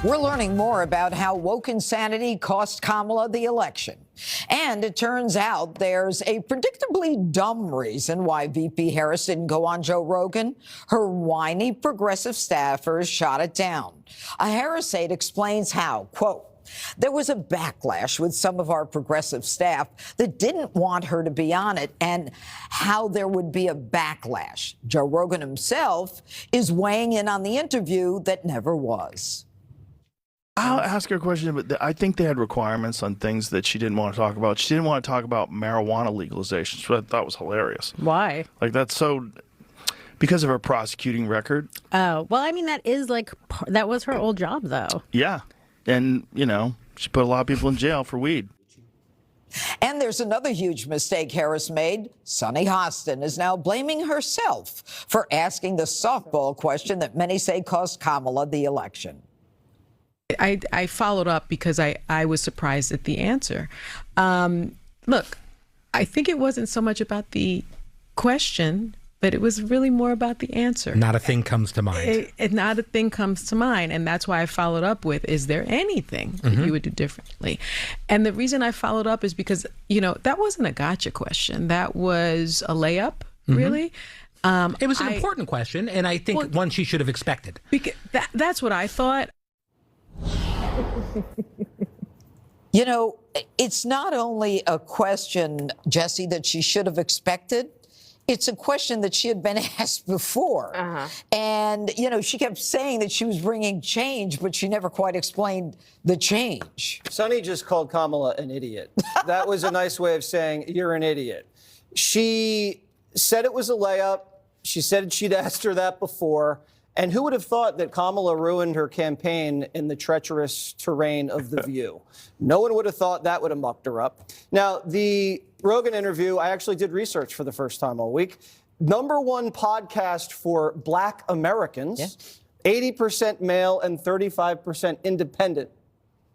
We're learning more about how woke insanity cost Kamala the election. And it turns out there's a predictably dumb reason why VP Harris didn't go on Joe Rogan. Her whiny progressive staffers shot it down. A Harris aide explains how, quote, there was a backlash with some of our progressive staff that didn't want her to be on it, and how there would be a backlash. Joe Rogan himself is weighing in on the interview that never was. I'll ask her a question, but I think they had requirements on things that she didn't want to talk about. She didn't want to talk about marijuana legalization, which I thought was hilarious. Why? Like, that's so... Because of her prosecuting record. Oh, well, I mean, that was her old job, though. Yeah. And, you know, she put a lot of people in jail for weed. And there's another huge mistake Harris made. Sunny Hostin is now blaming herself for asking the softball question that many say cost Kamala the election. I followed up because I was surprised at the answer. Look, I think it wasn't so much about the question, but it was really more about the answer. Not a thing comes to mind. Not a thing comes to mind. And that's why I followed up with, is there anything that you would do differently? And the reason I followed up is because, you know, that wasn't a gotcha question. That was a layup, really. It was an important question, and I think one she should have expected. Because that's what I thought. You know, it's not only a question, Jesse, that she should have expected. It's a question that she had been asked before. And, you know, she kept saying that she was bringing change, but she never quite explained the change. Sunny just called Kamala an idiot. That was a nice way of saying you're an idiot. She said it was a layup. She said she'd asked her that before. And who would have thought that Kamala ruined her campaign in the treacherous terrain of The View? No one would have thought that would have mucked her up. Now, the Rogan interview, I actually did research for the first time all week. #1 podcast for Black Americans, 80% male and 35% independent.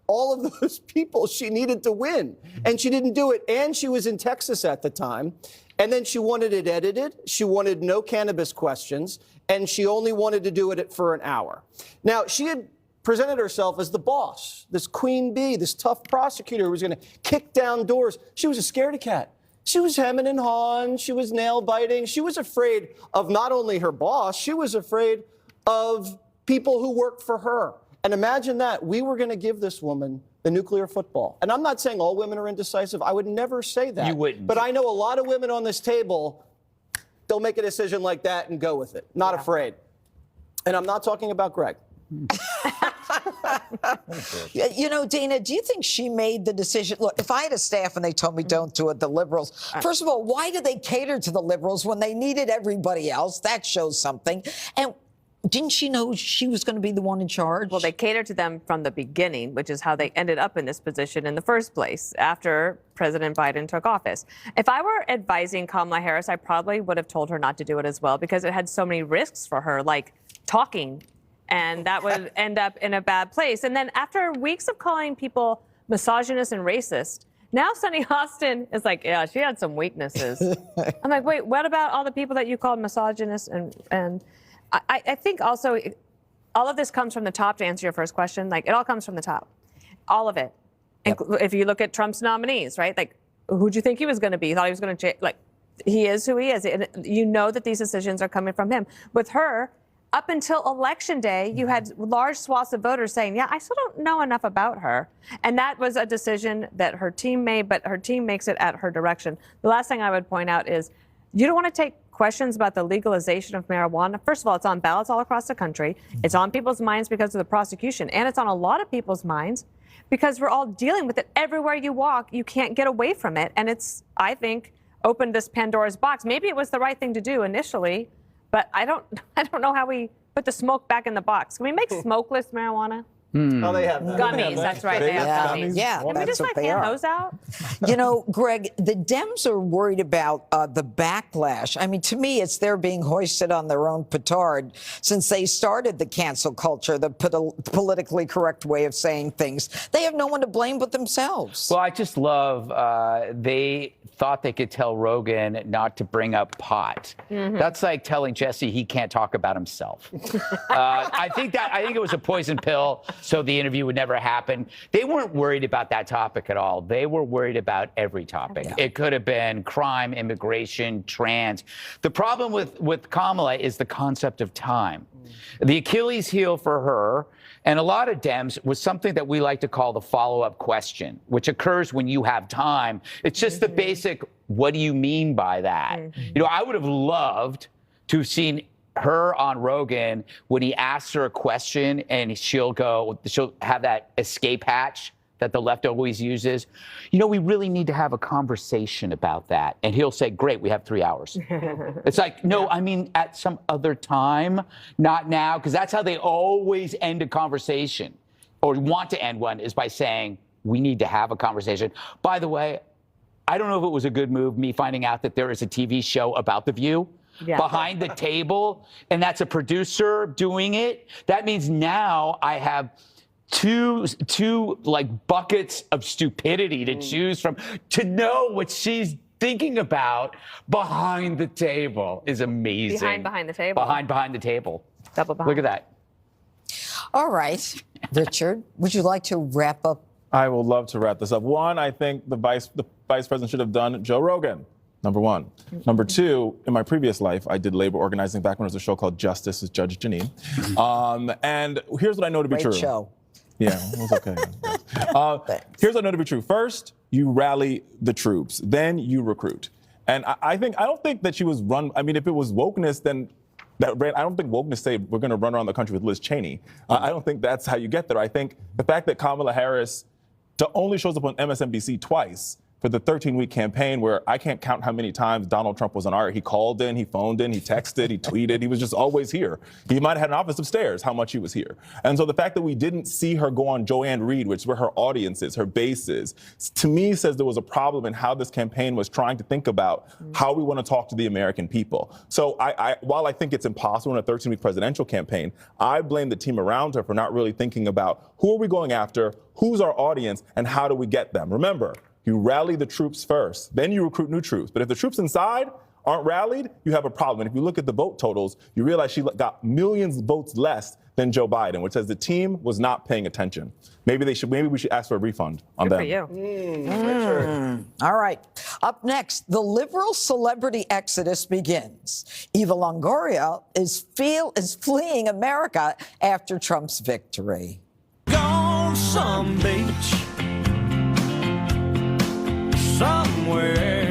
All of those people she needed to win, and she didn't do it. And she was in Texas at the time. And then she wanted it edited. She wanted no cannabis questions, and she only wanted to do it for an hour. Now, she had presented herself as the boss, this queen bee, this tough prosecutor who was going to kick down doors. She was a scaredy cat. She was hemming and hawing. She was nail biting. She was afraid of not only her boss, she was afraid of people who worked for her. And imagine that. We were going to give this woman the nuclear football. And I'm not saying all women are indecisive. I would never say that. You wouldn't. But I know a lot of women on this table, they'll make a decision like that and go with it. Not afraid. And I'm not talking about Greg. You know, Dana, do you think she made the decision? Look, if I had a staff and they told me don't do it, the liberals, first of all, why did they cater to the liberals when they needed everybody else? That shows something. And didn't she know she was going to be the one in charge? Well, they catered to them from the beginning, which is how they ended up in this position in the first place after President Biden took office. If I were advising Kamala Harris, I probably would have told her not to do it as well, because it had so many risks for her, like talking, and that would end up in a bad place. And then after weeks of calling people misogynist and racist, now Sunny Hostin is like, yeah, she had some weaknesses. I'm like, wait, what about all the people that you called misogynist and I think also all of this comes from the top, to answer your first question. Like, it all comes from the top. All of it. Yep. If you look at Trump's nominees, right? Like, who'd you think he was going to be? You thought he was going to, like, he is who he is. And you know that these decisions are coming from him. With her, up until Election Day, you had large swaths of voters saying, yeah, I still don't know enough about her. And that was a decision that her team made, but her team makes it at her direction. The last thing I would point out is, you don't want to take questions about the legalization of marijuana. First of all, it's on ballots all across the country. It's on people's minds because of the prosecution. And it's on a lot of people's minds because we're all dealing with it. Everywhere you walk, you can't get away from it. And it's, I think, opened this Pandora's box. Maybe it was the right thing to do initially, but I don't know how we put the smoke back in the box. Can we make smokeless marijuana? Oh, they have that. Gummies, that's right. They have gummies. Yeah, Can we just like hand those out? You know, Greg, the Dems are worried about the backlash. I mean, to me, it's they're being hoisted on their own petard since they started the cancel culture, the politically correct way of saying things. They have no one to blame but themselves. Well, I just love they thought they could tell Rogan not to bring up pot. That's like telling Jesse he can't talk about himself. I think it was a poison pill. so the interview would never happen. They weren't worried about that topic at all. They were worried about every topic. Yeah. It could have been crime, immigration, trans. The problem with Kamala is the concept of time. The Achilles heel for her and a lot of Dems was something that we like to call the follow-up question, which occurs when you have time. It's just the basic, what do you mean by that? You know, I would have loved to have seen her on Rogan when he asks her a question and she'll have that escape hatch that the left always uses. You know, we really need to have a conversation about that. And he'll say, great, we have 3 hours. It's like, no, I mean, at some other time, not now, because that's how they always end a conversation or want to end one, is by saying, we need to have a conversation. By the way, I don't know if it was a good move, me finding out that there is a TV show about The View. Yeah. Behind the table, and that's a producer doing it. That means now I have two like buckets of stupidity to choose from. To know what she's thinking about behind the table is amazing. Behind the table. Behind the table. Double behind. Look at that. All right, Richard, would you like to wrap up? I would love to wrap this up. One, I think the vice president should have done Joe Rogan. Number one. Number two, in my previous life, I did labor organizing back when there was a show called Justice with Judge Janine. And here's what I know to be true. Great show. Yeah, it was okay. Here's what I know to be true. First, you rally the troops. Then you recruit. And I don't think that she was run. I mean, if it was wokeness, then I don't think wokeness say we're going to run around the country with Liz Cheney. I don't think that's how you get there. I think the fact that Kamala Harris only shows up on MSNBC twice for the 13-week campaign, where I can't count how many times Donald Trump was on our. He called in, he phoned in, he texted, he tweeted. He was just always here. He might have had an office upstairs, how much he was here. And so the fact that we didn't see her go on Joanne Reid, which is where her audience is, her base is, to me says there was a problem in how this campaign was trying to think about how we want to talk to the American people. So while I think it's impossible in a 13-week presidential campaign, I blame the team around her for not really thinking about who are we going after, who's our audience, and how do we get them. Remember, you rally the troops first, then you recruit new troops. But if the troops inside aren't rallied, you have a problem. And if you look at the vote totals, you realize she got millions of votes less than Joe Biden, which says the team was not paying attention. Maybe we should ask for a refund on them. Good for you. All right. Up next, the liberal celebrity exodus begins. Eva Longoria is fleeing America after Trump's victory. Gone some beach somewhere